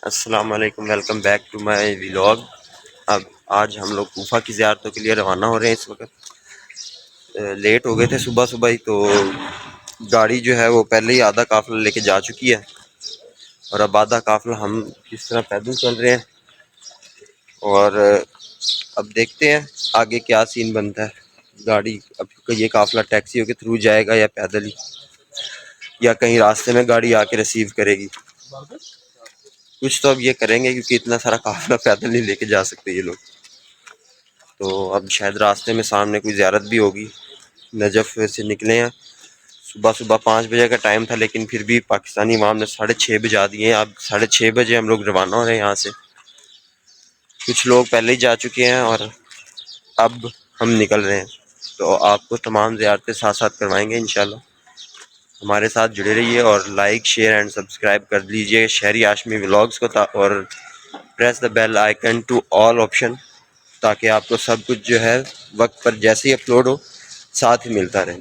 السلام علیکم، welcome back to my vlog. اب آج ہم لوگ کوفہ کی زیارتوں کے لیے روانہ ہو رہے ہیں۔ اس وقت لیٹ ہو گئے تھے صبح صبح ہی، تو گاڑی جو ہے وہ پہلے ہی آدھا قافلہ لے کے جا چکی ہے، اور اب آدھا قافلہ ہم کس طرح پیدل چل رہے ہیں، اور اب دیکھتے ہیں آگے کیا سین بنتا ہے۔ گاڑی اب یہ قافلہ ٹیکسیوں کے تھرو جائے گا یا پیدل ہی، یا کہیں راستے میں گاڑی آ کے ریسیو کرے گی۔ کچھ تو اب یہ کریں گے، کیونکہ اتنا سارا قافلہ پیدل نہیں لے کے جا سکتے یہ لوگ۔ تو اب شاید راستے میں سامنے کوئی زیارت بھی ہوگی۔ نجف سے نکلے ہیں، صبح صبح 5 بجے کا ٹائم تھا، لیکن پھر بھی پاکستانی امام نے 6:30 بجا دیے ہیں۔ اب 6:30 بجے ہم لوگ روانہ ہو رہے ہیں یہاں سے۔ کچھ لوگ پہلے ہی جا چکے ہیں اور اب ہم نکل رہے ہیں، تو آپ کو تمام زیارتیں ساتھ ساتھ کروائیں گے انشاءاللہ۔ ہمارے ساتھ جڑے رہیے اور لائک شیئر اینڈ سبسکرائب کر لیجئے شہری ہاشمی ولاگس کو، اور press the bell icon to all option, تاکہ آپ کو سب کچھ جو ہے وقت پر جیسے ہی اپلوڈ ہو ساتھ ہی ملتا رہے۔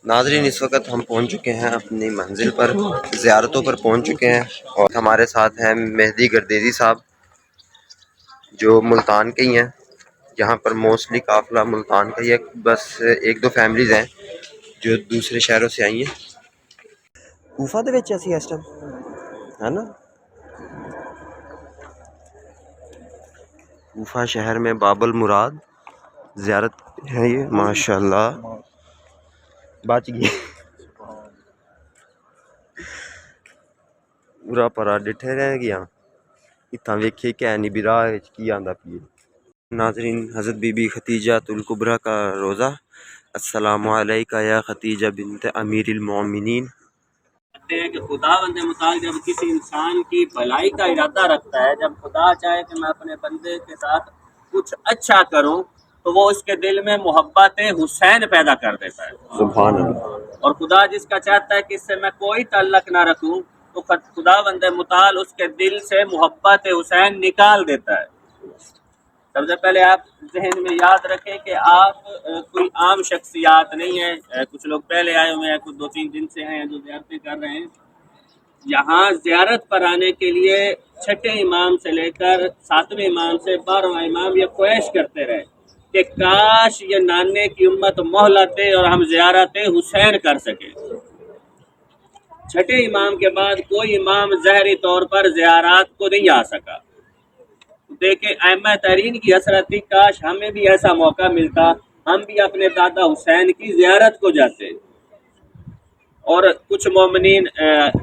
ناظرین، اس وقت ہم پہنچ چکے ہیں اپنی منزل پر، زیارتوں پر پہنچ چکے ہیں، اور ہمارے ساتھ ہیں مہدی گردیزی صاحب، جو ملتان کے ہی ہیں۔ یہاں پر موسٹلی قافلہ ملتان کا ہی ہے، بس 1-2 فیملیز ہیں جو دوسرے شہروں سے آئی ہیں۔ کوفہ دے وچ اسی اس ٹائم ہے نا، کوفہ شہر میں باب المراد زیارت ہے یہ، ماشاءاللہ بچ گئی پورا پرا ڈٹھے رہ گیا اتنا ویکھے کہ نہیں بھی راہ کی آندا پیے۔ ناظرین، حضرت بی بی ختیجہ الکبریٰ کا روزہ۔ السلام علیکہ یا ختیجہ بنت امیر المومنین۔ کہتے ہیں کہ خدا بندے مطابق جب کسی انسان کی بھلائی کا ارادہ رکھتا ہے، جب خدا چاہے کہ میں اپنے بندے کے ساتھ کچھ اچھا کروں، تو وہ اس کے دل میں محبت حسین پیدا کر دیتا ہے۔ سبحان اللہ۔ اور خدا جس کا چاہتا ہے کہ اس سے میں کوئی تعلق نہ رکھوں، تو خدا بندے مطال اس کے دل سے محبت حسین نکال دیتا ہے۔ سب سے پہلے آپ ذہن میں یاد رکھیں کہ آپ کوئی عام شخصیات نہیں ہیں۔ کچھ لوگ پہلے آئے ہوئے ہیں، کچھ 2-3 دن سے ہیں جو زیارتیں کر رہے ہیں۔ یہاں زیارت پر آنے کے لیے 6 امام سے لے کر 7ویں امام سے 12واں امام یہ خواہش کرتے رہے کہ کاش یہ نانے کی امت مہلت دے اور ہم زیارت حسین کر سکیں۔ 6 امام کے بعد کوئی امام ظاہری طور پر زیارات کو نہیں آ سکا۔ دیکھیں ائمہ تحرین کی حسرت تھی، کاش ہمیں بھی ایسا موقع ملتا، ہم بھی اپنے دادا حسین کی زیارت کو جاتے۔ اور کچھ مومنین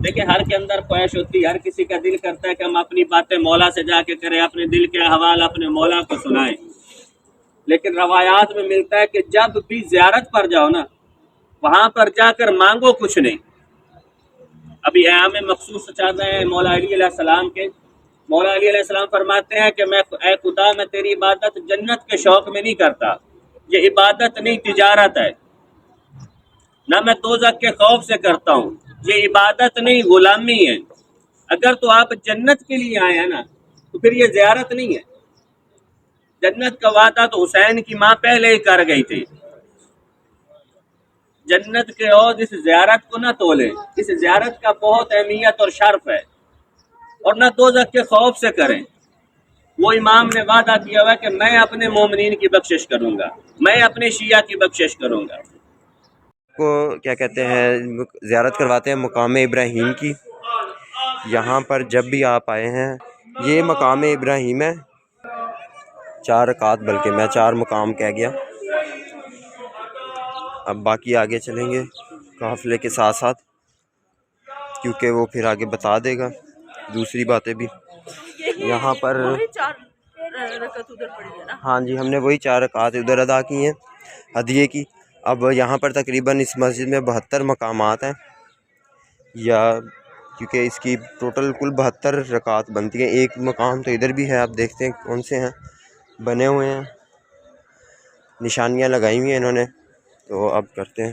دیکھیں ہر کے اندر خواہش ہوتی ہے، ہر کسی کا دل کرتا ہے کہ ہم اپنی باتیں مولا سے جا کے کریں، اپنے دل کے احوال اپنے مولا کو سنائیں۔ لیکن روایات میں ملتا ہے کہ جب بھی زیارت پر جاؤ نا، وہاں پر جا کر مانگو کچھ نہیں۔ ابھی ایام مخصوص چاہتے ہیں مولا علی علیہ السلام کے، مولا علی علیہ السلام فرماتے ہیں کہ اے خدا میں تیری عبادت جنت کے شوق میں نہیں کرتا، یہ عبادت نہیں تجارت ہے، نہ میں دوزخ کے خوف سے کرتا ہوں، یہ عبادت نہیں غلامی ہے۔ اگر تو آپ جنت کے لیے آئے ہیں نا، تو پھر یہ زیارت نہیں ہے۔ جنت کا وعدہ تو حسین کی ماں پہلے ہی کر گئی تھی۔ جنت کے عوض اس زیارت کو نہ تولے، اس زیارت کا بہت اہمیت اور شرف ہے، اور نہ دوزخ کے خوف سے کریں۔ وہ امام نے وعدہ کیا ہوا ہے کہ میں اپنے مومنین کی بخشش کروں گا، میں اپنے شیعہ کی بخشش کروں گا۔ کو کیا کہتے ہیں، زیارت کرواتے ہیں مقام ابراہیم کی۔ یہاں پر جب بھی آپ آئے ہیں، یہ مقام ابراہیم ہے، 4 رکعت، بلکہ میں 4 مقام کہہ گیا۔ اب باقی آگے چلیں گے قافلے کے ساتھ ساتھ، کیونکہ وہ پھر آگے بتا دے گا دوسری باتیں بھی۔ یہاں پر ہاں جی، ہم نے وہی 4 رکعت ادھر ادا کی ہیں ہدیے کی۔ اب یہاں پر تقریباً اس مسجد میں 72 مقامات ہیں، یا کیونکہ اس کی ٹوٹل کل 72 رکعت بنتی ہیں۔ ایک مقام تو ادھر بھی ہے، آپ دیکھتے ہیں کون سے ہیں، بنے ہوئے ہیں، نشانیاں لگائی ہوئی ہیں انہوں نے۔ تو اب کرتے ہیں۔